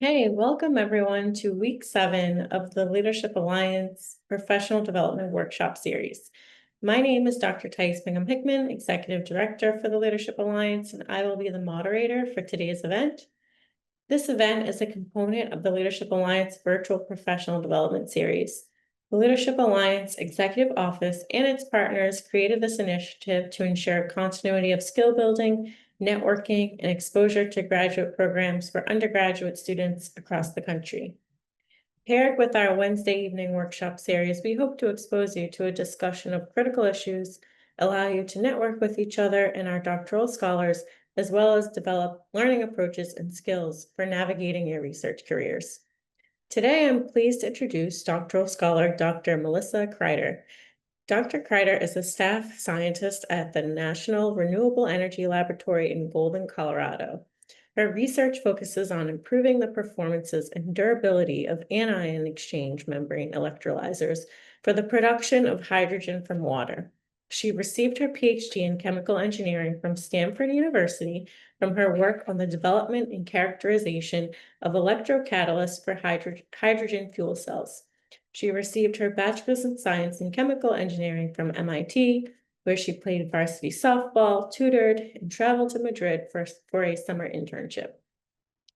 Hey, welcome everyone to week 7 of the Leadership Alliance Professional Development Workshop Series. My name is Dr. Taiese Bingham-Hickman, Executive Director for the Leadership Alliance, and I will be the moderator for today's event. This event is a component of the Leadership Alliance Virtual Professional Development Series. The Leadership Alliance Executive Office and its partners created this initiative to ensure continuity of skill building, networking, and exposure to graduate programs for undergraduate students across the country. Paired with our Wednesday evening workshop series, we hope to expose you to a discussion of critical issues, allow you to network with each other and our doctoral scholars, as well as develop learning approaches and skills for navigating your research careers. Today, I'm pleased to introduce doctoral scholar Dr. Melissa Kreider. Dr. Kreider is a staff scientist at the National Renewable Energy Laboratory in Golden, Colorado. Her research focuses on improving the performances and durability of anion exchange membrane electrolyzers for the production of hydrogen from water. She received her Ph.D. in chemical engineering from Stanford University from her work on the development and characterization of electrocatalysts for hydrogen fuel cells. She received her bachelor's in science in chemical engineering from MIT, where she played varsity softball, tutored, and traveled to Madrid for a summer internship.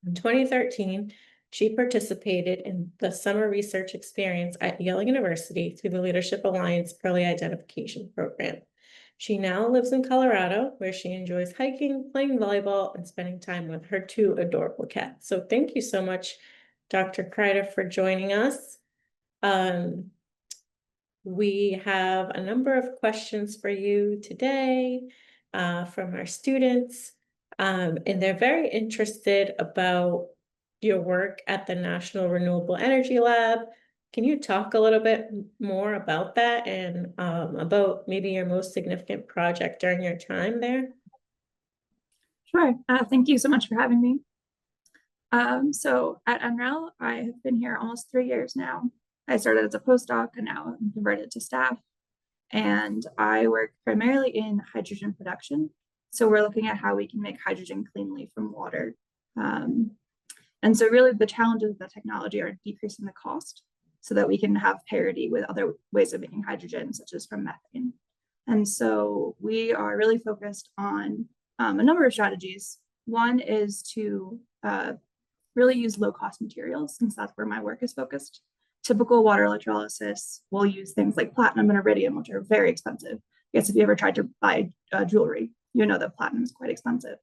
In 2013, she participated in the summer research experience at Yale University through the Leadership Alliance Early Identification Program. She now lives in Colorado, where she enjoys hiking, playing volleyball, and spending time with her 2 adorable cats. So thank you so much, Dr. Kreider, for joining us. We have a number of questions for you today from our students, and they're very interested about your work at the National Renewable Energy Lab. Can you talk a little bit more about that and about maybe your most significant project during your time there? Sure. Thank you so much for having me. So at NREL, I have been here almost 3 years now. I started as a postdoc and now I'm converted to staff. And I work primarily in hydrogen production. So we're looking at how we can make hydrogen cleanly from water. And so really the challenges of the technology are decreasing the cost so that we can have parity with other ways of making hydrogen, such as from methane. And so we are really focused on a number of strategies. One is to really use low-cost materials, since that's where my work is focused. Typical water electrolysis will use things like platinum and iridium, which are very expensive. I guess if you ever tried to buy jewelry, you know that platinum is quite expensive.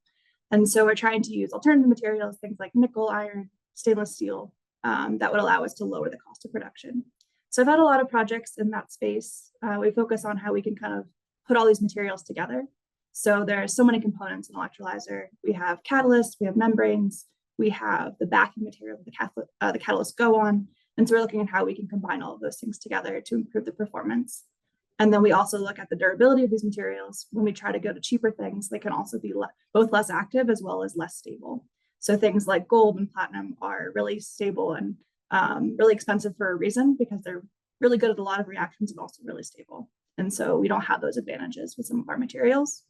And so we're trying to use alternative materials, things like nickel, iron, stainless steel, that would allow us to lower the cost of production. So I've had a lot of projects in that space. We focus on how we can kind of put all these materials together. So there are so many components in electrolyzer. We have catalysts, we have membranes, we have the backing material that the catalysts go on. And so we're looking at how we can combine all of those things together to improve the performance. And then we also look at the durability of these materials. When we try to go to cheaper things, they can also be both less active as well as less stable. So things like gold and platinum are really stable and really expensive for a reason, because they're really good at a lot of reactions and also really stable. And so we don't have those advantages with some of our materials.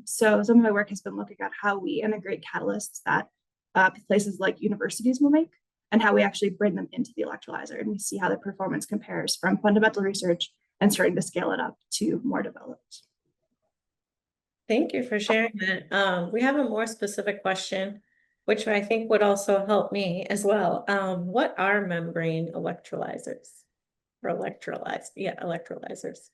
So some of my work has been looking at how we integrate catalysts that places like universities will make, and how we actually bring them into the electrolyzer, and we see how the performance compares from fundamental research and starting to scale it up to more developed. Thank you for sharing that. We have a more specific question, which I think would also help me as well. What are membrane electrolyzers or electrolyzers? Yeah, electrolyzers.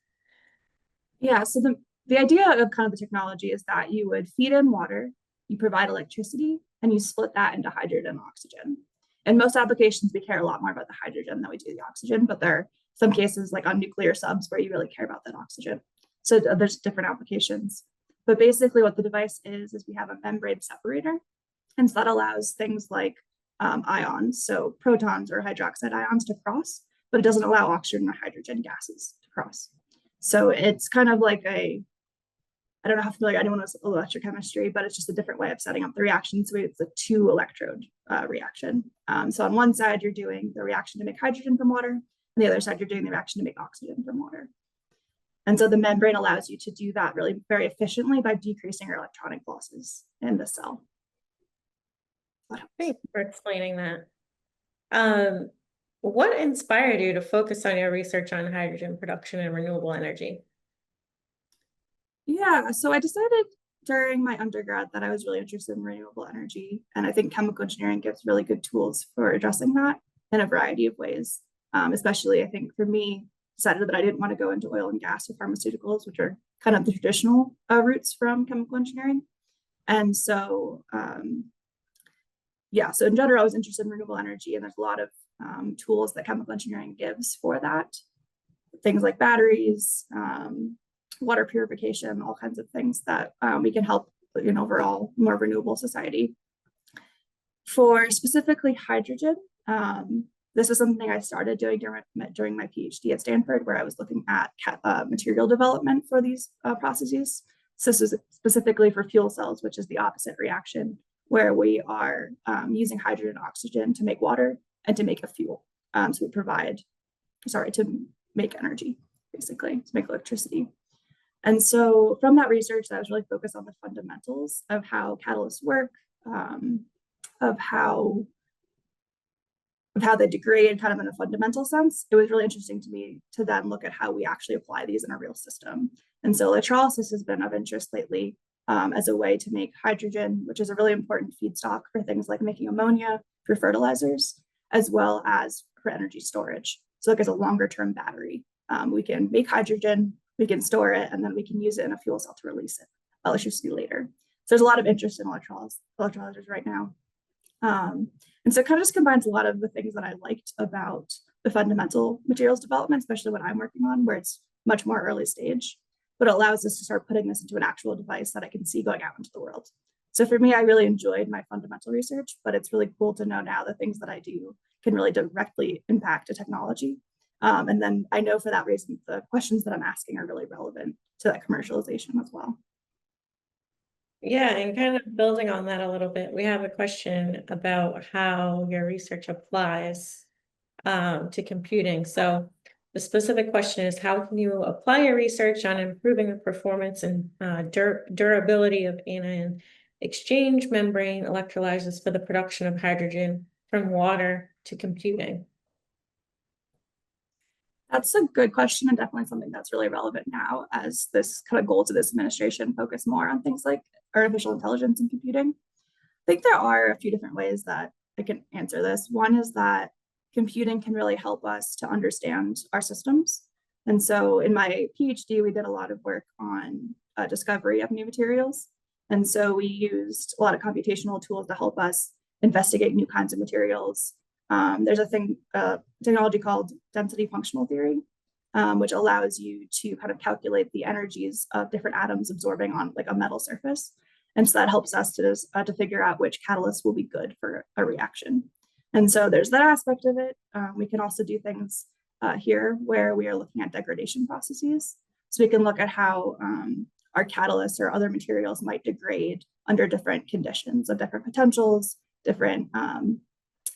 Yeah, so the idea of kind of the technology is that you would feed in water, you provide electricity, and you split that into hydrogen and oxygen. In most applications, we care a lot more about the hydrogen than we do the oxygen, but there are some cases like on nuclear subs where you really care about that oxygen. So there's different applications. But basically what the device is we have a membrane separator. And so that allows things like ions, so protons or hydroxide ions to cross, but it doesn't allow oxygen or hydrogen gases to cross. So it's kind of like I don't know how familiar anyone is with electrochemistry, but it's just a different way of setting up the reaction. So it's a 2 electrode reaction. So on one side, you're doing the reaction to make hydrogen from water. On the other side, you're doing the reaction to make oxygen from water. And so the membrane allows you to do that really very efficiently by decreasing your electronic losses in the cell. Thanks for explaining that. What inspired you to focus on your research on hydrogen production and renewable energy? Yeah, so I decided during my undergrad that I was really interested in renewable energy. And I think chemical engineering gives really good tools for addressing that in a variety of ways. Especially, I think for me, decided that I didn't want to go into oil and gas or pharmaceuticals, which are kind of the traditional routes from chemical engineering. And so, yeah, so in general, I was interested in renewable energy, and there's a lot of tools that chemical engineering gives for that. Things like batteries, water purification, all kinds of things that we can help an overall more renewable society. For specifically hydrogen, this is something I started doing during my PhD at Stanford, where I was looking at material development for these processes. So this is specifically for fuel cells, which is the opposite reaction, where we are using hydrogen and oxygen to make water and to make a fuel. So to make energy, basically, to make electricity. And so from that research, I was really focused on the fundamentals of how catalysts work, of how they degrade kind of in a fundamental sense. It was really interesting to me to then look at how we actually apply these in a real system. And so electrolysis has been of interest lately as a way to make hydrogen, which is a really important feedstock for things like making ammonia for fertilizers, as well as for energy storage. So like as a longer term battery, we can make hydrogen, we can store it, and then we can use it in a fuel cell to release it electricity later. So there's a lot of interest in electrolyzers right now. And so it kind of just combines a lot of the things that I liked about the fundamental materials development, especially what I'm working on, where it's much more early stage, but it allows us to start putting this into an actual device that I can see going out into the world. So for me, I really enjoyed my fundamental research, but it's really cool to know now the things that I do can really directly impact a technology. And then I know for that reason, the questions that I'm asking are really relevant to that commercialization as well. Yeah, and kind of building on that a little bit, we have a question about how your research applies to computing. So the specific question is, how can you apply your research on improving the performance and durability of anion exchange membrane electrolyzers for the production of hydrogen from water to computing? That's a good question, and definitely something that's really relevant now as this kind of goals of this administration focus more on things like artificial intelligence and computing. I think there are a few different ways that I can answer this. One is that computing can really help us to understand our systems. And so in my PhD, we did a lot of work on discovery of new materials. And so we used a lot of computational tools to help us investigate new kinds of materials. There's a technology called density functional theory, which allows you to kind of calculate the energies of different atoms absorbing on like a metal surface. And so that helps us to figure out which catalyst will be good for a reaction. And so there's that aspect of it. We can also do things here where we are looking at degradation processes. So we can look at how our catalysts or other materials might degrade under different conditions of different potentials, different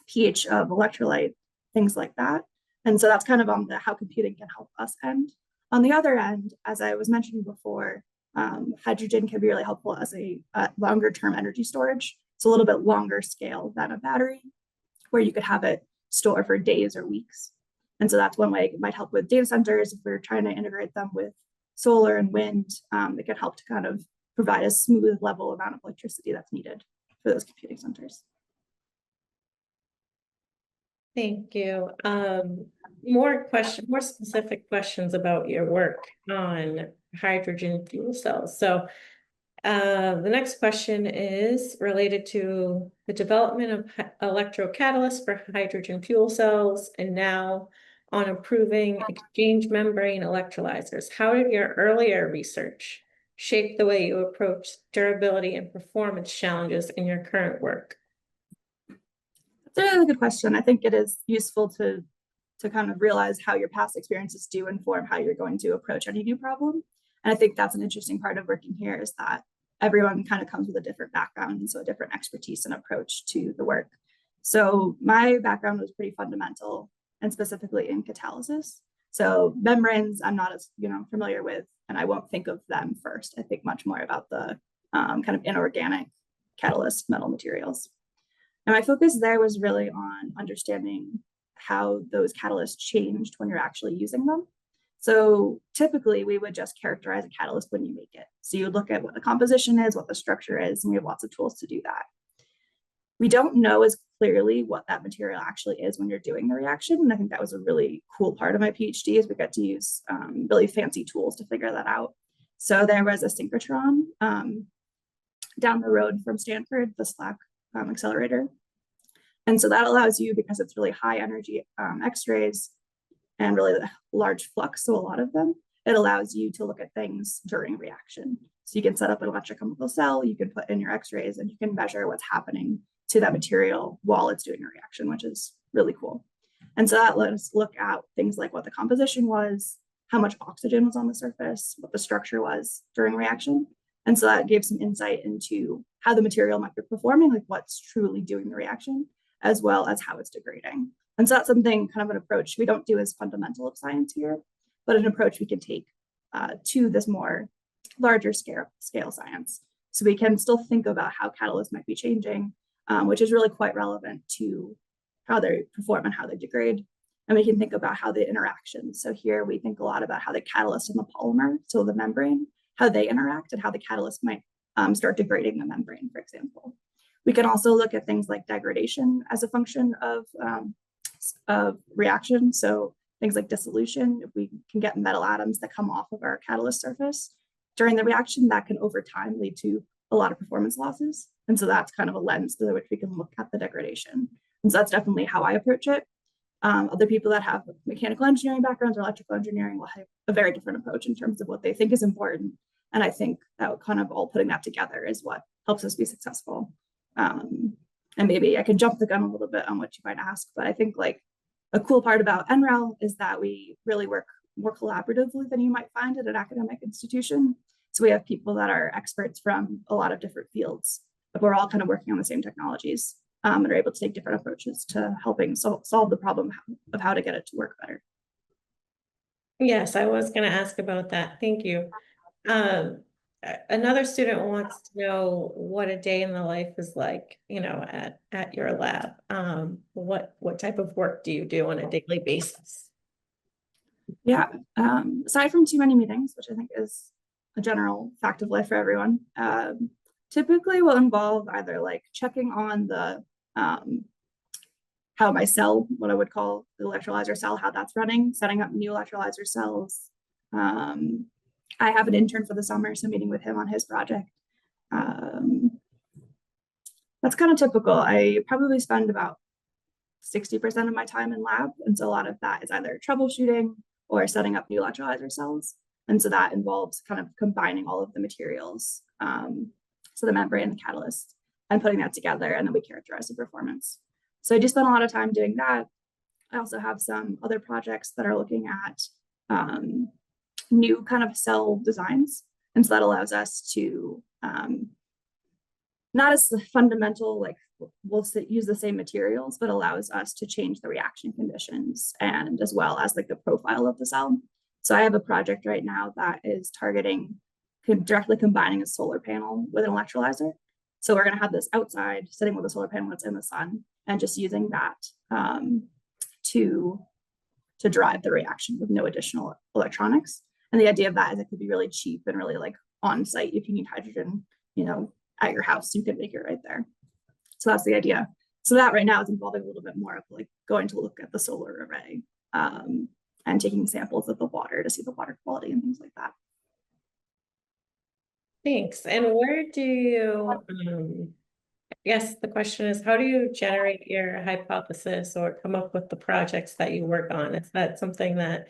pH of electrolyte, things like that. And so that's kind of on how computing can help us end. On the other end, as I was mentioning before, hydrogen can be really helpful as a longer term energy storage. It's a little bit longer scale than a battery, where you could have it store for days or weeks. And so that's one way it might help with data centers. If we're trying to integrate them with solar and wind, it can help to kind of provide a smooth level amount of electricity that's needed for those computing centers. Thank you. More specific questions about your work on hydrogen fuel cells. So the next question is related to the development of electrocatalysts for hydrogen fuel cells, and now on improving exchange membrane electrolyzers. How did your earlier research shape the way you approach durability and performance challenges in your current work? That's a really good question. I think it is useful to kind of realize how your past experiences do inform how you're going to approach any new problem. And I think that's an interesting part of working here, is that everyone kind of comes with a different background, and so a different expertise and approach to the work. So my background was pretty fundamental, and specifically in catalysis. So membranes, I'm not as familiar with, and I won't think of them first. I think much more about the kind of inorganic catalyst metal materials. And my focus there was really on understanding how those catalysts changed when you're actually using them. So typically we would just characterize a catalyst when you make it. So you would look at what the composition is, what the structure is, and we have lots of tools to do that. We don't know as clearly what that material actually is when you're doing the reaction. And I think that was a really cool part of my PhD is we got to use really fancy tools to figure that out. So there was a synchrotron down the road from Stanford, the SLAC accelerator. And so that allows you, because it's really high energy X-rays and really large flux, so a lot of them, it allows you to look at things during reaction. So you can set up an electrochemical cell, you can put in your X-rays, and you can measure what's happening to that material while it's doing a reaction, which is really cool. And so that let us look at things like what the composition was, how much oxygen was on the surface, what the structure was during reaction. And so that gave some insight into how the material might be performing, like what's truly doing the reaction, as well as how it's degrading. And so that's something, kind of an approach we don't do as fundamental of science here, but an approach we can take to this more larger scale science. So we can still think about how catalysts might be changing, which is really quite relevant to how they perform and how they degrade. And we can think about how the interactions. So here we think a lot about how the catalyst and the polymer, so the membrane, how they interact and how the catalyst might start degrading the membrane, for example. We can also look at things like degradation as a function of reaction. So things like dissolution, if we can get metal atoms that come off of our catalyst surface during the reaction, that can over time lead to a lot of performance losses. And so that's kind of a lens through which we can look at the degradation. And so that's definitely how I approach it. Other people that have mechanical engineering backgrounds or electrical engineering will have a very different approach in terms of what they think is important. And I think that kind of all putting that together is what helps us be successful. And maybe I can jump the gun a little bit on what you might ask, but I think like a cool part about NREL is that we really work more collaboratively than you might find at an academic institution. So we have people that are experts from a lot of different fields, but we're all kind of working on the same technologies and are able to take different approaches to helping solve the problem of how to get it to work better. Yes, I was going to ask about that. Thank you. Another student wants to know what a day in the life is like, at your lab. What type of work do you do on a daily basis? Yeah, aside from too many meetings, which I think is a general fact of life for everyone, typically will involve either like checking on the how my cell, what I would call the electrolyzer cell, how that's running, setting up new electrolyzer cells. I have an intern for the summer, so meeting with him on his project. That's kind of typical. I probably spend about 60% of my time in lab. And so a lot of that is either troubleshooting or setting up new electrolyzer cells. And so that involves kind of combining all of the materials, so the membrane and the catalyst, and putting that together, and then we characterize the performance. So I do spend a lot of time doing that. I also have some other projects that are looking at new kind of cell designs. And so that allows us to, not as the fundamental, like we'll use the same materials, but allows us to change the reaction conditions and as well as like the profile of the cell. So I have a project right now that is targeting directly combining a solar panel with an electrolyzer. So we're going to have this outside sitting with a solar panel that's in the sun and just using that to drive the reaction with no additional electronics. And the idea of that is it could be really cheap and really like on site. If you need hydrogen, at your house, you can make it right there. So that's the idea. So that right now is involving a little bit more of like going to look at the solar array and taking samples of the water to see the water quality and things like that. Thanks. And where do you, I guess the question is, how do you generate your hypothesis or come up with the projects that you work on? Is that something that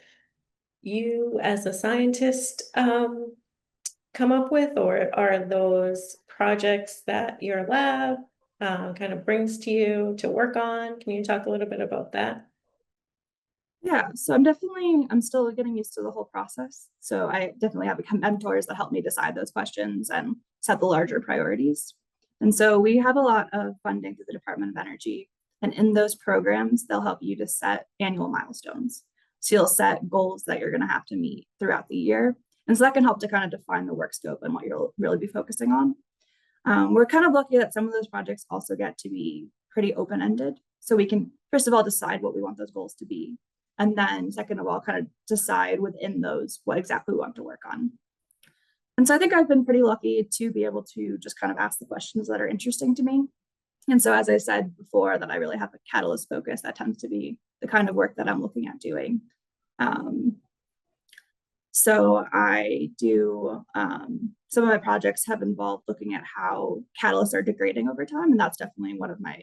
you as a scientist come up with, or are those projects that your lab kind of brings to you to work on? Can you talk a little bit about that? Yeah, so I'm still getting used to the whole process. So I definitely have mentors that help me decide those questions and set the larger priorities. And so we have a lot of funding through the Department of Energy. And in those programs, they'll help you to set annual milestones. So you'll set goals that you're going to have to meet throughout the year. And so that can help to kind of define the work scope and what you'll really be focusing on. We're kind of lucky that some of those projects also get to be pretty open-ended. So we can, first of all, decide what we want those goals to be. And then second of all, kind of decide within those what exactly we want to work on. And so I think I've been pretty lucky to be able to just kind of ask the questions that are interesting to me. And so, as I said before, that I really have a catalyst focus, that tends to be the kind of work that I'm looking at doing. So I do, some of my projects have involved looking at how catalysts are degrading over time, and that's definitely one of my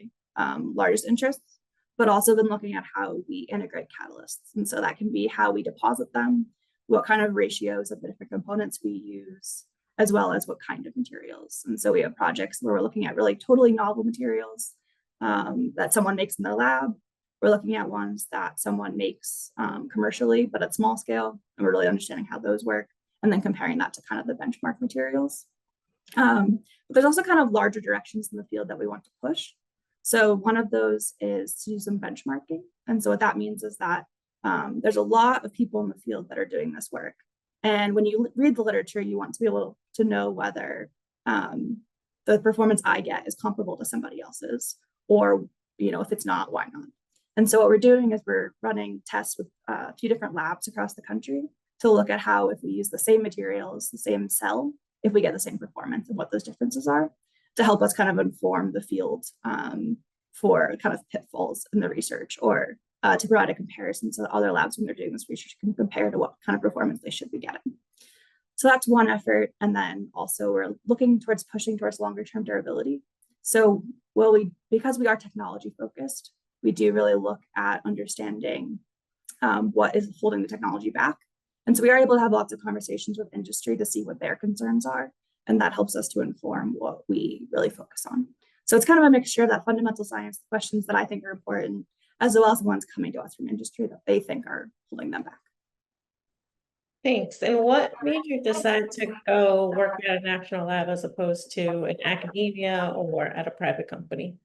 largest interests, but also been looking at how we integrate catalysts. And so that can be how we deposit them, what kind of ratios of the different components we use, as well as what kind of materials. And so we have projects where we're looking at really totally novel materials that someone makes in their lab. We're looking at ones that someone makes commercially, but at small scale, and we're really understanding how those work, and then comparing that to kind of the benchmark materials. But there's also kind of larger directions in the field that we want to push. So one of those is to do some benchmarking. And so what that means is that there's a lot of people in the field that are doing this work. And when you read the literature, you want to be able to know whether the performance I get is comparable to somebody else's, or if it's not, why not? And so what we're doing is we're running tests with a few different labs across the country to look at how, if we use the same materials, the same cell, if we get the same performance and what those differences are, to help us kind of inform the field for kind of pitfalls in the research, or to provide a comparison so that other labs, when they're doing this research, can compare to what kind of performance they should be getting. So that's one effort. And then also we're looking towards pushing towards longer term durability. So because we are technology focused, we do really look at understanding what is holding the technology back. And so we are able to have lots of conversations with industry to see what their concerns are. And that helps us to inform what we really focus on. So it's kind of a mixture of that fundamental science, the questions that I think are important, as well as the ones coming to us from industry that they think are holding them back. Thanks. And what made you decide to go work at a national lab as opposed to in academia or at a private company?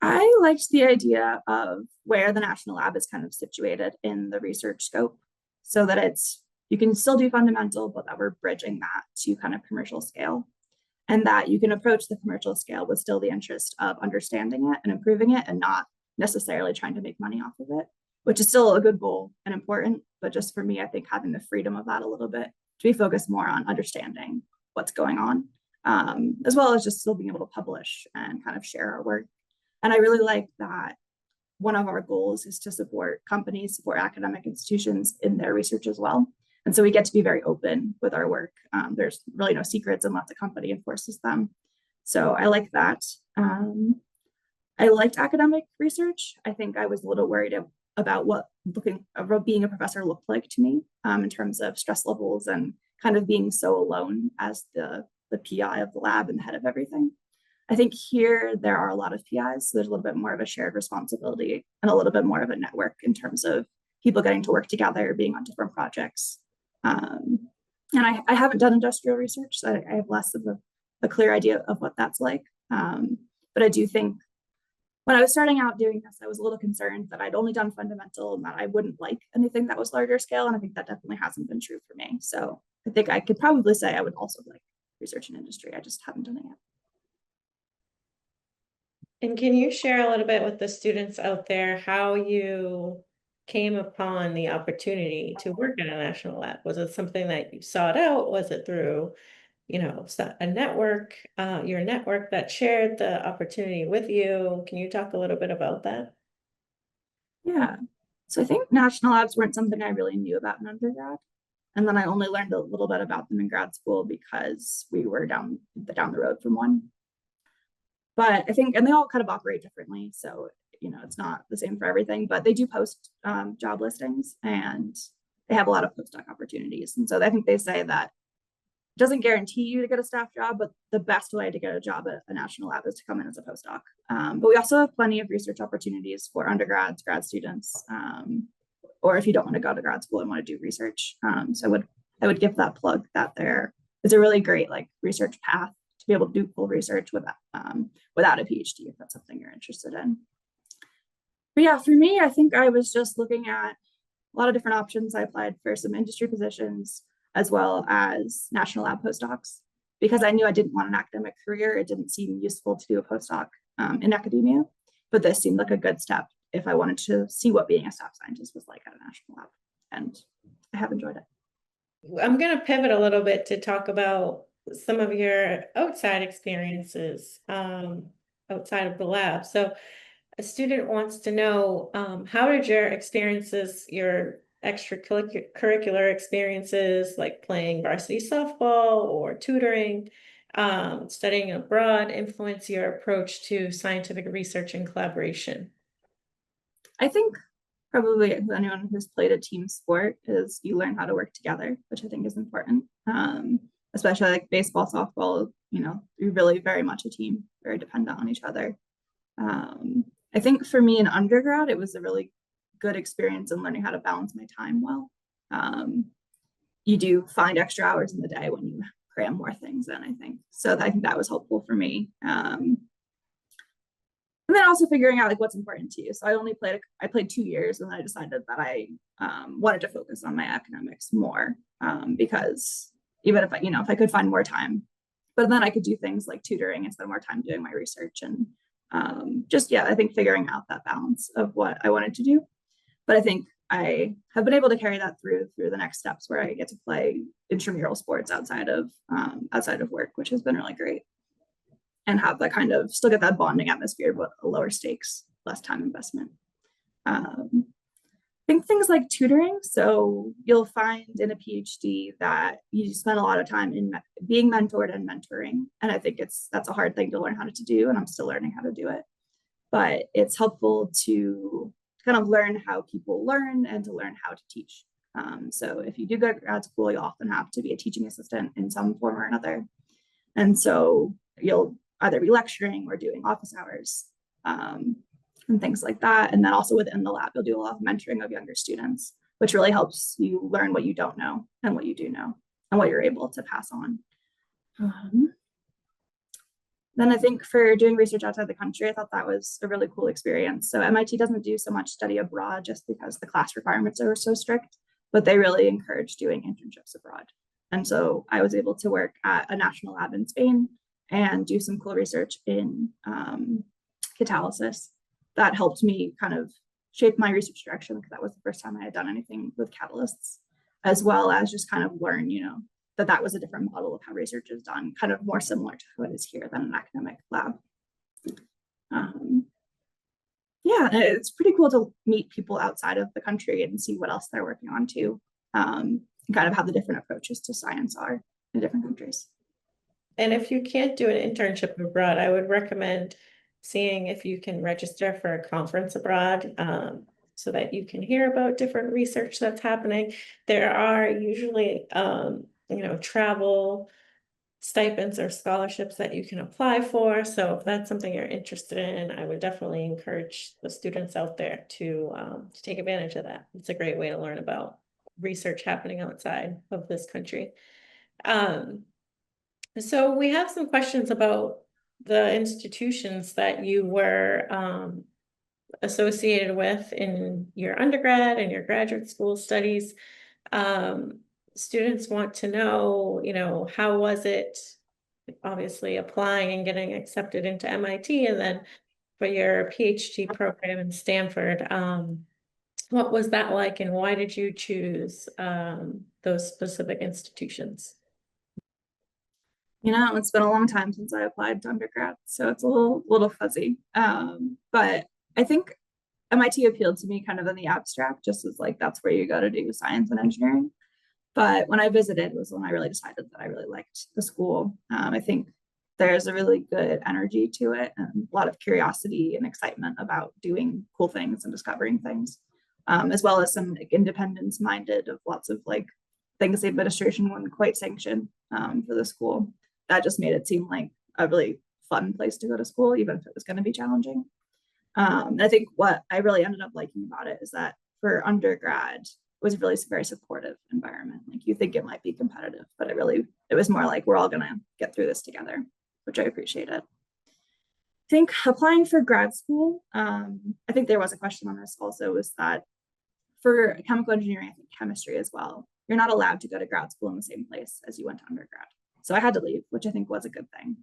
I liked the idea of where the national lab is kind of situated in the research scope, so that you can still do fundamental, but that we're bridging that to kind of commercial scale, and that you can approach the commercial scale with still the interest of understanding it and improving it, and not necessarily trying to make money off of it, which is still a good goal and important. But just for me, I think having the freedom of that a little bit to be focused more on understanding what's going on, as well as just still being able to publish and kind of share our work. And I really like that one of our goals is to support companies, support academic institutions in their research as well. And so we get to be very open with our work. There's really no secrets unless the company enforces them. So I like that. I liked academic research. I think I was a little worried about what being a professor looked like to me in terms of stress levels and kind of being so alone as the PI of the lab and the head of everything. I think here there are a lot of PIs, so there's a little bit more of a shared responsibility and a little bit more of a network in terms of people getting to work together, being on different projects. And I haven't done industrial research, so I have less of a clear idea of what that's like. But I do think when I was starting out doing this, I was a little concerned that I'd only done fundamental and that I wouldn't like anything that was larger scale. And I think that definitely hasn't been true for me. So I think I could probably say I would also like research and industry. I just haven't done it yet. And can you share a little bit with the students out there how you came upon the opportunity to work at a national lab? Was it something that you sought out? Was it through, a network, your network that shared the opportunity with you? Can you talk a little bit about that? Yeah. So I think national labs weren't something I really knew about in undergrad. And then I only learned a little bit about them in grad school because we were down the road from one. But I think, and they all kind of operate differently. So, it's not the same for everything, but they do post job listings and they have a lot of postdoc opportunities. And so I think they say that it doesn't guarantee you to get a staff job, but the best way to get a job at a national lab is to come in as a postdoc. But we also have plenty of research opportunities for undergrads, grad students, or if you don't want to go to grad school and want to do research. So I would give that plug that there is a really great research path to be able to do full research without a PhD, if that's something you're interested in. But yeah, for me, I think I was just looking at a lot of different options. I applied for some industry positions as well as national lab postdocs because I knew I didn't want an academic career. It didn't seem useful to do a postdoc in academia, but this seemed like a good step if I wanted to see what being a staff scientist was like at a national lab, and I have enjoyed it. I'm going to pivot a little bit to talk about some of your outside experiences outside of the lab. So a student wants to know, how did your experiences, your extracurricular experiences, like playing varsity softball or tutoring, studying abroad, influence your approach to scientific research and collaboration? I think probably anyone who's played a team sport is you learn how to work together, which I think is important. Especially like baseball, softball, you're really very much a team, very dependent on each other. I think for me in undergrad, it was a really good experience in learning how to balance my time well. You do find extra hours in the day when you cram more things in, I think. So I think that was helpful for me. And then also figuring out like what's important to you. So I played 2 years, and then I decided that I wanted to focus on my academics more, because even if I could find more time, but then I could do things like tutoring and spend more time doing my research and I think figuring out that balance of what I wanted to do. But I think I have been able to carry that through the next steps where I get to play intramural sports outside of work, which has been really great. And have that kind of still get that bonding atmosphere, but a lower stakes, less time investment. I think things like tutoring. So you'll find in a PhD that you spend a lot of time in being mentored and mentoring. And I think that's a hard thing to learn how to do, and I'm still learning how to do it. But it's helpful to kind of learn how people learn and to learn how to teach. So if you do go to grad school, you often have to be a teaching assistant in some form or another. And so you'll either be lecturing or doing office hours and things like that. And then also within the lab, you'll do a lot of mentoring of younger students, which really helps you learn what you don't know and what you do know and what you're able to pass on. Then I think for doing research outside the country, I thought that was a really cool experience. So MIT doesn't do so much study abroad just because the class requirements are so strict, but they really encourage doing internships abroad. And so I was able to work at a national lab in Spain and do some cool research in catalysis that helped me kind of shape my research direction, because that was the first time I had done anything with catalysts, as well as just kind of learn, that was a different model of how research is done, kind of more similar to how it is here than an academic lab. It's pretty cool to meet people outside of the country and see what else they're working on too, kind of how the different approaches to science are in different countries. And if you can't do an internship abroad, I would recommend seeing if you can register for a conference abroad, so that you can hear about different research that's happening. There are usually, travel stipends or scholarships that you can apply for. So if that's something you're interested in, I would definitely encourage the students out there to take advantage of that. It's a great way to learn about research happening outside of this country. So we have some questions about the institutions that you were associated with in your undergrad and your graduate school studies. Students want to know, how was it, obviously applying and getting accepted into MIT, and then for your PhD program in Stanford, what was that like, and why did you choose those specific institutions? It's been a long time since I applied to undergrad, so it's a little fuzzy. But I think MIT appealed to me kind of in the abstract, just as like that's where you go to do science and engineering. But when I visited was when I really decided that I really liked the school. I think there's a really good energy to it and a lot of curiosity and excitement about doing cool things and discovering things, as well as some like, independence minded of lots of like things the administration wouldn't quite sanction for the school. That just made it seem like a really fun place to go to school, even if it was going to be challenging. I think what I really ended up liking about it is that for undergrad, it was really very supportive environment. Like you think it might be competitive, but it was more like we're all going to get through this together, which I appreciated. I think applying for grad school, I think there was a question on this also, was that for chemical engineering, I think chemistry as well, you're not allowed to go to grad school in the same place as you went to undergrad. So I had to leave, which I think was a good thing.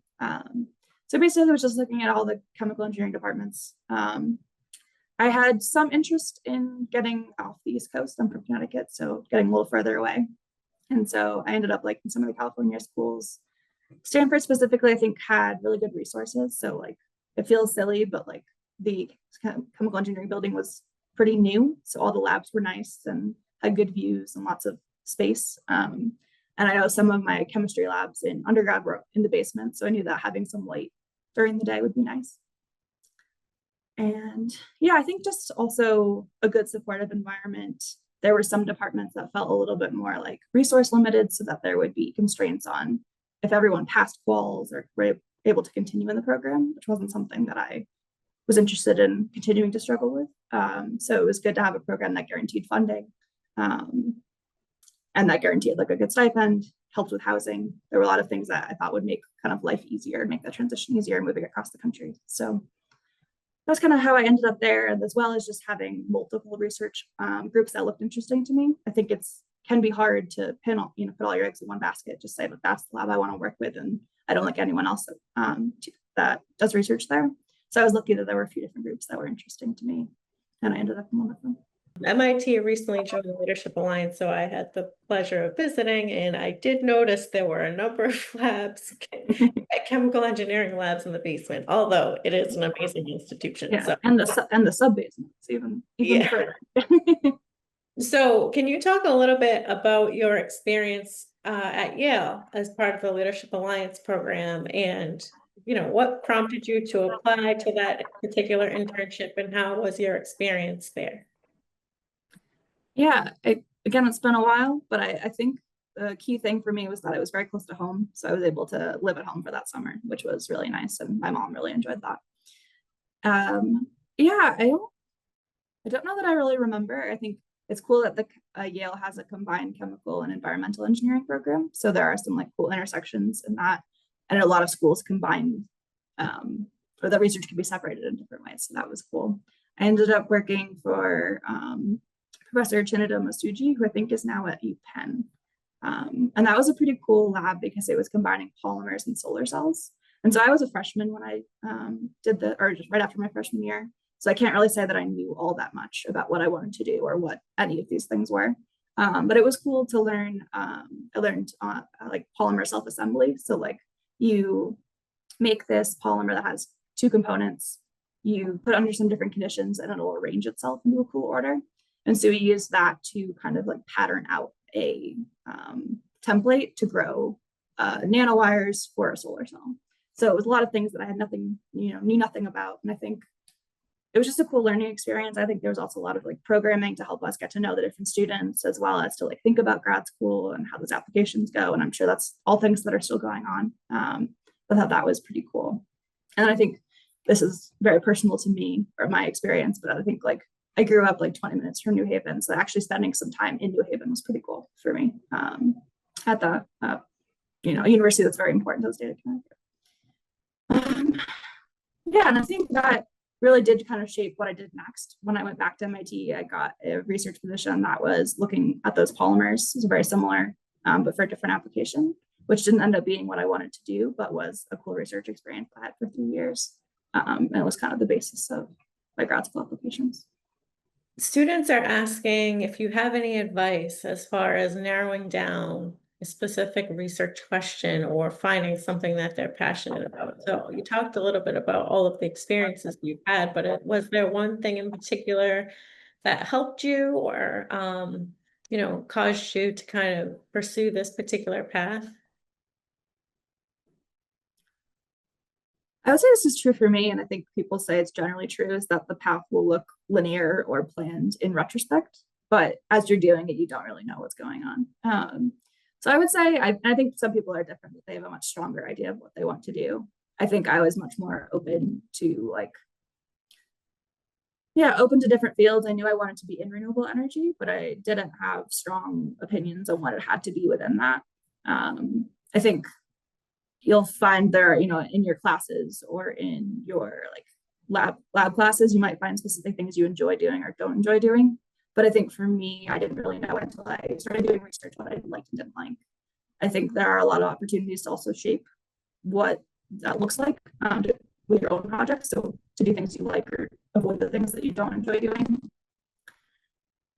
So basically, I was just looking at all the chemical engineering departments. I had some interest in getting off the East Coast. I'm from Connecticut, so getting a little further away. And so I ended up liking some of the California schools. Stanford specifically, I think, had really good resources. So like, it feels silly, but like the chemical engineering building was pretty new. So all the labs were nice and had good views and lots of space. And I know some of my chemistry labs in undergrad were in the basement. So I knew that having some light during the day would be nice. And yeah, I think just also a good supportive environment. There were some departments that felt a little bit more like resource limited, so that there would be constraints on if everyone passed quals or were able to continue in the program, which wasn't something that I was interested in continuing to struggle with. So it was good to have a program that guaranteed funding and that guaranteed like a good stipend, helped with housing. There were a lot of things that I thought would make kind of life easier, make that transition easier moving across the country. So that's kind of how I ended up there, and as well as just having multiple research groups that looked interesting to me. I think can be hard to put all your eggs in one basket, just say, but that's the lab I want to work with, and I don't like anyone else that does research there. So I was lucky that there were a few different groups that were interesting to me, and I ended up in one of them. MIT recently joined the Leadership Alliance, so I had the pleasure of visiting, and I did notice there were a number of labs, chemical engineering labs in the basement, although it is an amazing institution. Yeah, so. and the sub basements even Yeah. further. So can you talk a little bit about your experience at Yale as part of the Leadership Alliance program, and what prompted you to apply to that particular internship, and how was your experience there? Yeah, again, it's been a while, but I think the key thing for me was that it was very close to home. So I was able to live at home for that summer, which was really nice. And my mom really enjoyed that. Yeah, I don't know that I really remember. I think it's cool that the Yale has a combined chemical and environmental engineering program. So there are some like cool intersections in that. And a lot of schools combine, or the research can be separated in different ways. So that was cool. I ended up working for Professor Chineda Masuji, who I think is now at UPenn. And that was a pretty cool lab because it was combining polymers and solar cells. And so I was a freshman when I or just right after my freshman year. So I can't really say that I knew all that much about what I wanted to do or what any of these things were. But it was cool to learn. I learned like polymer self-assembly. So like you make this polymer that has two components, you put it under some different conditions, and it'll arrange itself into a cool order. And so we use that to kind of like pattern out a template to grow nanowires for a solar cell. So it was a lot of things that I had knew nothing about. And I think it was just a cool learning experience. I think there was also a lot of like programming to help us get to know the different students, as well as to like think about grad school and how those applications go. And I'm sure that's all things that are still going on. I thought that was pretty cool. And I think this is very personal to me or my experience, but I think like I grew up like 20 minutes from New Haven. So actually spending some time in New Haven was pretty cool for me at the university that's very important to the state of Connecticut. Yeah, and I think that really did kind of shape what I did next. When I went back to MIT, I got a research position that was looking at those polymers. It was very similar, but for a different application, which didn't end up being what I wanted to do, but was a cool research experience I had for 3 years. And it was kind of the basis of my grad school applications. Students are asking if you have any advice as far as narrowing down a specific research question or finding something that they're passionate about. So you talked a little bit about all of the experiences you've had, but was there one thing in particular that helped you or, caused you to kind of pursue this particular path? I would say this is true for me, and I think people say it's generally true, is that the path will look linear or planned in retrospect, but as you're doing it, you don't really know what's going on. So I would say, I think some people are different, that they have a much stronger idea of what they want to do. I think I was much more open to open to different fields. I knew I wanted to be in renewable energy, but I didn't have strong opinions on what it had to be within that. I think you'll find there, in your classes or in your lab classes, you might find specific things you enjoy doing or don't enjoy doing. But I think for me, I didn't really know until I started doing research what I liked and didn't like. I think there are a lot of opportunities to also shape what that looks like with your own projects. So to do things you like or avoid the things that you don't enjoy doing.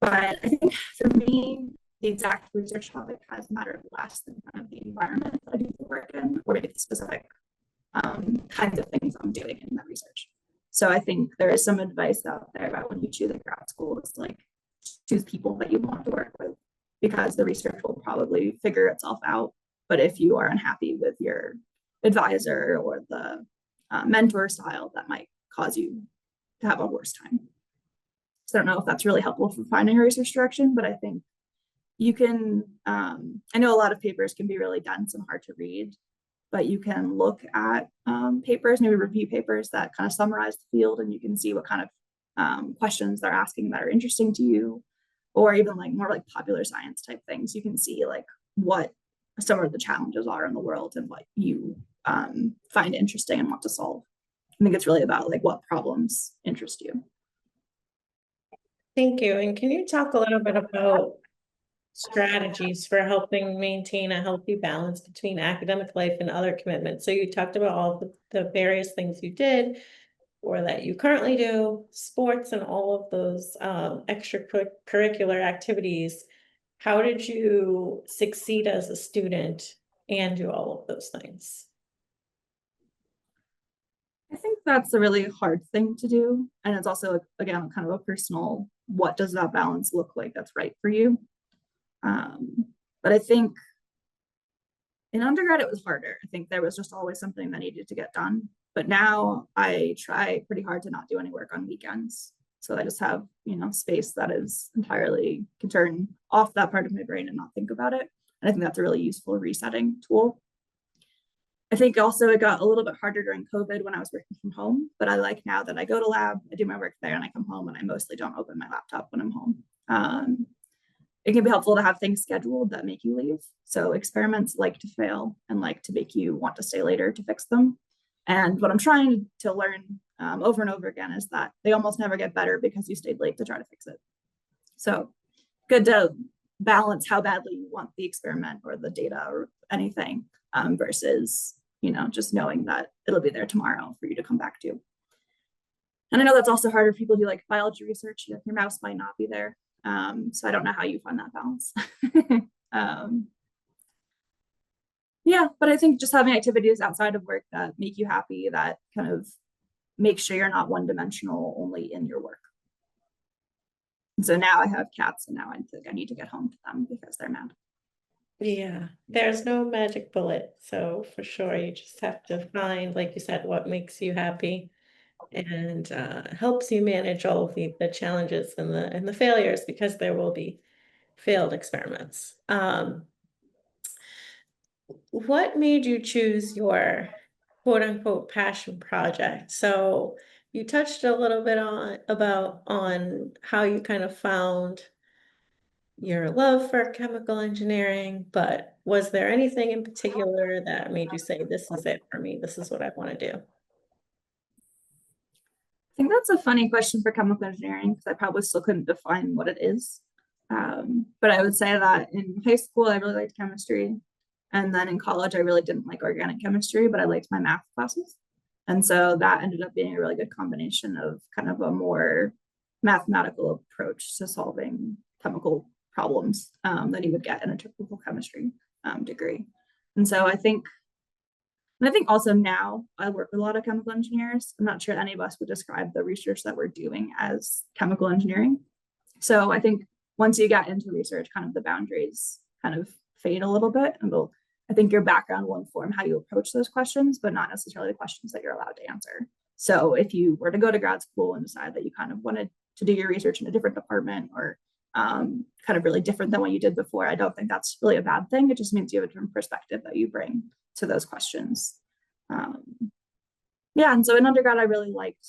But I think for me, the exact research topic has mattered less than kind of the environment that I do the work in, or maybe the specific kinds of things I'm doing in that research. So I think there is some advice out there about when you choose a grad school, it's like choose people that you want to work with, because the research will probably figure itself out. But if you are unhappy with your advisor or the mentor style, that might cause you to have a worse time. So I don't know if that's really helpful for finding a research direction, but I think you can, I know a lot of papers can be really dense and hard to read, but you can look at papers, maybe review papers that kind of summarize the field, and you can see what kind of questions they're asking that are interesting to you, or even like more like popular science type things. You can see like what some of the challenges are in the world and what you find interesting and want to solve. I think it's really about like what problems interest you. Thank you. And can you talk a little bit about strategies for helping maintain a healthy balance between academic life and other commitments? So you talked about all the various things you did or that you currently do, sports and all of those extracurricular activities. How did you succeed as a student and do all of those things? I think that's a really hard thing to do. And it's also, again, kind of a personal, what does that balance look like that's right for you? But I think in undergrad, it was harder. I think there was just always something that needed to get done. But now I try pretty hard to not do any work on weekends. So I just have, space that is entirely, can turn off that part of my brain and not think about it. And I think that's a really useful resetting tool. I think also it got a little bit harder during COVID when I was working from home, but I like now that I go to lab, I do my work there, and I come home and I mostly don't open my laptop when I'm home. It can be helpful to have things scheduled that make you leave. So experiments like to fail and like to make you want to stay later to fix them. And what I'm trying to learn over and over again is that they almost never get better because you stayed late to try to fix it. So good to balance how badly you want the experiment or the data or anything versus, just knowing that it'll be there tomorrow for you to come back to. And I know that's also harder for people who do like biology research. Your mouse might not be there. So I don't know how you find that balance. Yeah, but I think just having activities outside of work that make you happy, that kind of make sure you're not one-dimensional only in your work. And so now I have cats, and now I think I need to get home to them because they're mad. Yeah, there's no magic bullet. So for sure, you just have to find, like you said, what makes you happy and helps you manage all of the challenges and the failures, because there will be failed experiments. What made you choose your quote unquote passion project? So you touched a little bit on how you kind of found your love for chemical engineering, but was there anything in particular that made you say, this is it for me, this is what I want to do? I think that's a funny question for chemical engineering because I probably still couldn't define what it is. But I would say that in high school, I really liked chemistry. And then in college, I really didn't like organic chemistry, but I liked my math classes. And so that ended up being a really good combination of kind of a more mathematical approach to solving chemical problems than you would get in a typical chemistry degree. And so I think also now I work with a lot of chemical engineers. I'm not sure any of us would describe the research that we're doing as chemical engineering. So I think once you get into research, kind of the boundaries kind of fade a little bit, and I think your background will inform how you approach those questions, but not necessarily the questions that you're allowed to answer. So if you were to go to grad school and decide that you kind of wanted to do your research in a different department or kind of really different than what you did before, I don't think that's really a bad thing. It just means you have a different perspective that you bring to those questions. Yeah, and so in undergrad, I really liked,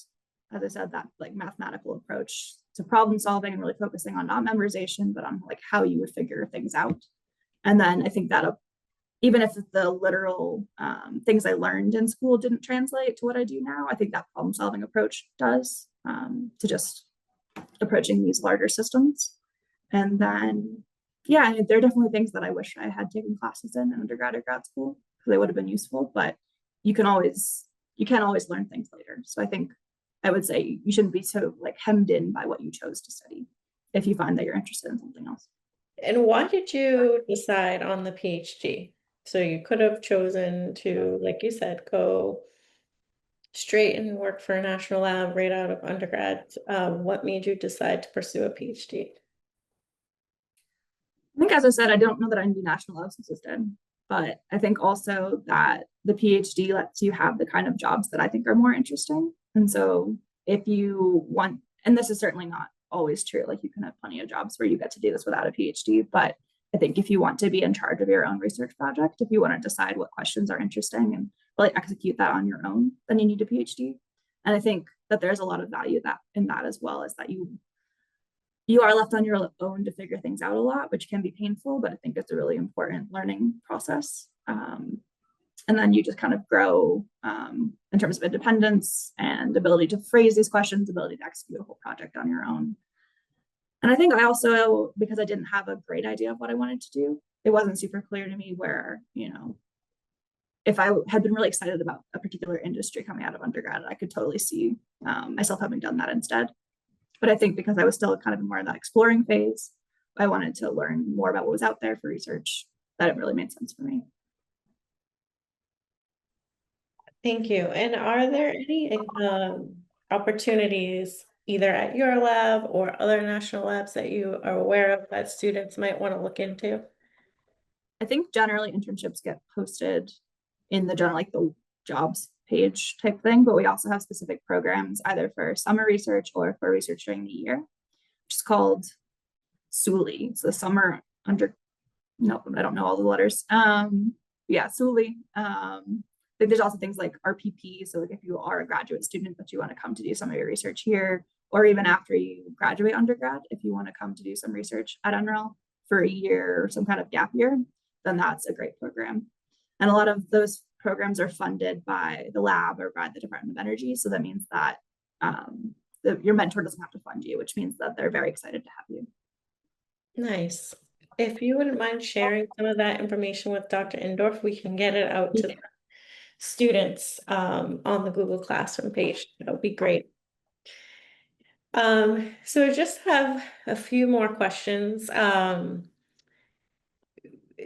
as I said, that like mathematical approach to problem solving and really focusing on not memorization, but on like how you would figure things out. And then I think that even if the literal things I learned in school didn't translate to what I do now, I think that problem solving approach does, to just approaching these larger systems. And then, yeah, there are definitely things that I wish I had taken classes in undergrad or grad school because they would have been useful. But you can always learn things later. So I think I would say you shouldn't be so like hemmed in by what you chose to study if you find that you're interested in something else. And why did you decide on the PhD? So you could have chosen to, like you said, go straight and work for a national lab right out of undergrad. What made you decide to pursue a PhD? I think, as I said, I don't know that I can be national labs assistant, but I think also that the PhD lets you have the kind of jobs that I think are more interesting. And so if you want, and this is certainly not always true, like you can have plenty of jobs where you get to do this without a PhD, but I think if you want to be in charge of your own research project, if you want to decide what questions are interesting and really execute that on your own, then you need a PhD. And I think that there's a lot of value that in that, as well as that you are left on your own to figure things out a lot, which can be painful, but I think it's a really important learning process. And then you just kind of grow in terms of independence and ability to phrase these questions, ability to execute a whole project on your own. And I think I also, because I didn't have a great idea of what I wanted to do, it wasn't super clear to me where, if I had been really excited about a particular industry coming out of undergrad, I could totally see myself having done that instead. But I think because I was still kind of more in that exploring phase, I wanted to learn more about what was out there for research, that it really made sense for me. Thank you. And are there any opportunities either at your lab or other national labs that you are aware of that students might want to look into? I think generally internships get posted in the general, like the jobs page type thing, but we also have specific programs either for summer research or for research during the year, which is called SULI. It's the summer under, no, I don't know all the letters. Yeah, SULI. There's also things like RPP. So like if you are a graduate student, but you want to come to do some of your research here, or even after you graduate undergrad, if you want to come to do some research at NREL for a year or some kind of gap year, then that's a great program. And a lot of those programs are funded by the lab or by the Department of Energy. So that means that your mentor doesn't have to fund you, which means that they're very excited to have you. Nice. If you wouldn't mind sharing some of that information with Dr. Indorf, we can get it out to the students on the Google Classroom page. That would be great. So I just have a few more questions.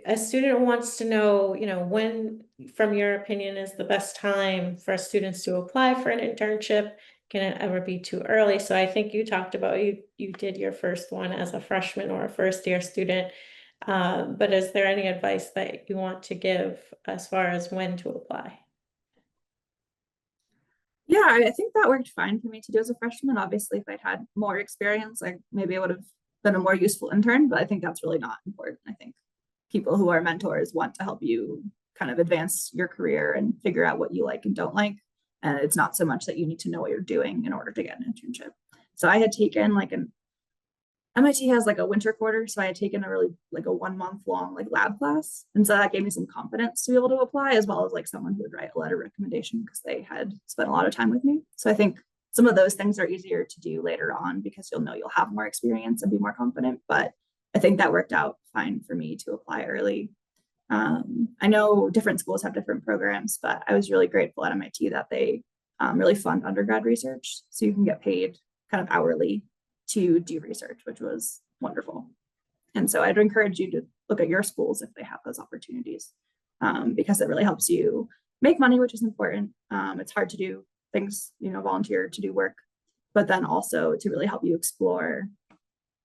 A student wants to know, when, from your opinion, is the best time for students to apply for an internship? Can it ever be too early? So I think you talked about you did your first one as a freshman or a first year student. But is there any advice that you want to give as far as when to apply? Yeah, I think that worked fine for me to do as a freshman. Obviously, if I'd had more experience, maybe I would have been a more useful intern, but I think that's really not important. I think people who are mentors want to help you kind of advance your career and figure out what you like and don't like. And it's not so much that you need to know what you're doing in order to get an internship. So I had taken MIT has like a winter quarter. So I had taken a really like a 1 month long like lab class. And so that gave me some confidence to be able to apply, as well as like someone who would write a letter of recommendation because they had spent a lot of time with me. So I think some of those things are easier to do later on because you'll know you'll have more experience and be more confident. But I think that worked out fine for me to apply early. I know different schools have different programs, but I was really grateful at MIT that they really fund undergrad research. So you can get paid kind of hourly to do research, which was wonderful. And so I'd encourage you to look at your schools if they have those opportunities, because it really helps you make money, which is important. It's hard to do things, volunteer to do work, but then also to really help you explore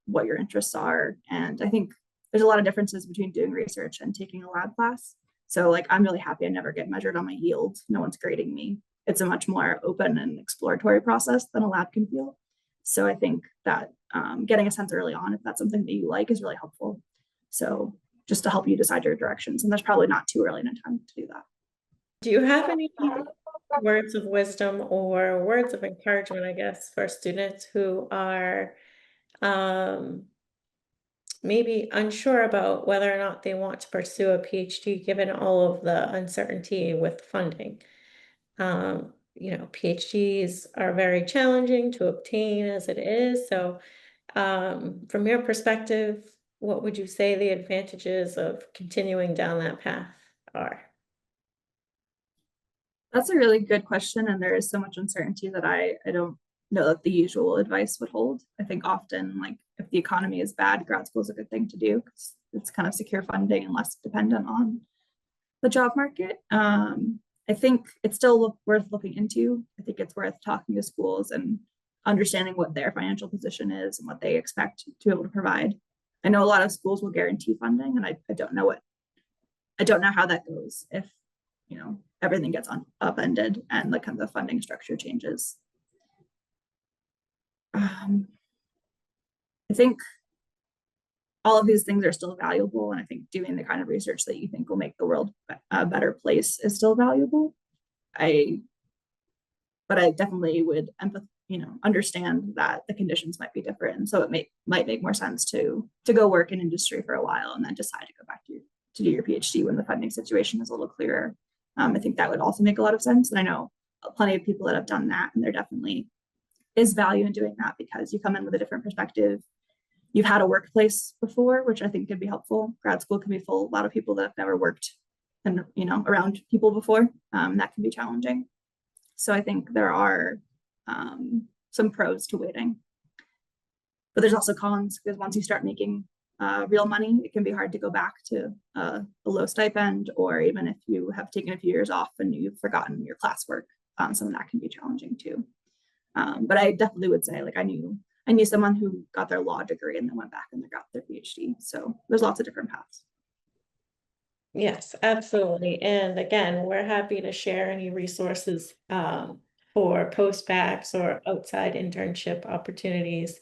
what your interests are. And I think there's a lot of differences between doing research and taking a lab class. So like, I'm really happy I never get measured on my yield. No one's grading me. It's a much more open and exploratory process than a lab can feel. So I think that getting a sense early on, if that's something that you like, is really helpful. So just to help you decide your directions. And there's probably not too early in a time to do that. Do you have any words of wisdom or words of encouragement, I guess, for students who are maybe unsure about whether or not they want to pursue a PhD, given all of the uncertainty with funding? PhDs are very challenging to obtain as it is. So from your perspective, what would you say the advantages of continuing down that path are? That's a really good question, and there is so much uncertainty that I don't know that the usual advice would hold. I think often, like, if the economy is bad, grad school is a good thing to do because it's kind of secure funding and less dependent on the job market. I think it's still worth looking into. I think it's worth talking to schools and understanding what their financial position is and what they expect to be able to provide. I know a lot of schools will guarantee funding, and I don't know how that goes if everything gets upended and the kind of the funding structure changes. I think all of these things are still valuable, and I think doing the kind of research that you think will make the world a better place is still valuable. But I definitely would understand that the conditions might be different, and so it might make more sense to go work in industry for a while and then decide to go back to do your PhD when the funding situation is a little clearer. I think that would also make a lot of sense, and I know plenty of people that have done that, and there definitely is value in doing that because you come in with a different perspective. You've had a workplace before, which I think could be helpful. Grad school can be full of a lot of people that have never worked and around people before. That can be challenging. So I think there are some pros to waiting, but there's also cons because once you start making real money, it can be hard to go back to a low stipend, or even if you have taken a few years off and you've forgotten your classwork, some of that can be challenging too. But I definitely would say, like, I knew someone who got their law degree and then went back and they got their PhD. So there's lots of different paths. Yes, absolutely. And again, we're happy to share any resources for postbacks or outside internship opportunities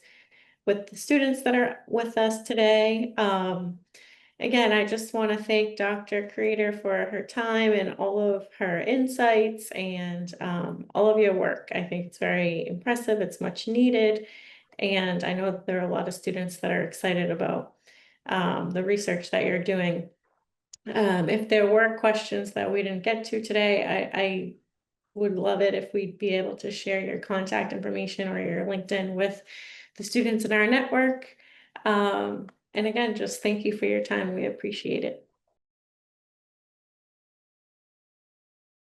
with the students that are with us today. Again, I just want to thank Dr. Kreider for her time and all of her insights and all of your work. I think it's very impressive. It's much needed. And I know that there are a lot of students that are excited about the research that you're doing. If there were questions that we didn't get to today, I would love it if we'd be able to share your contact information or your LinkedIn with the students in our network. And again, just thank you for your time. We appreciate it.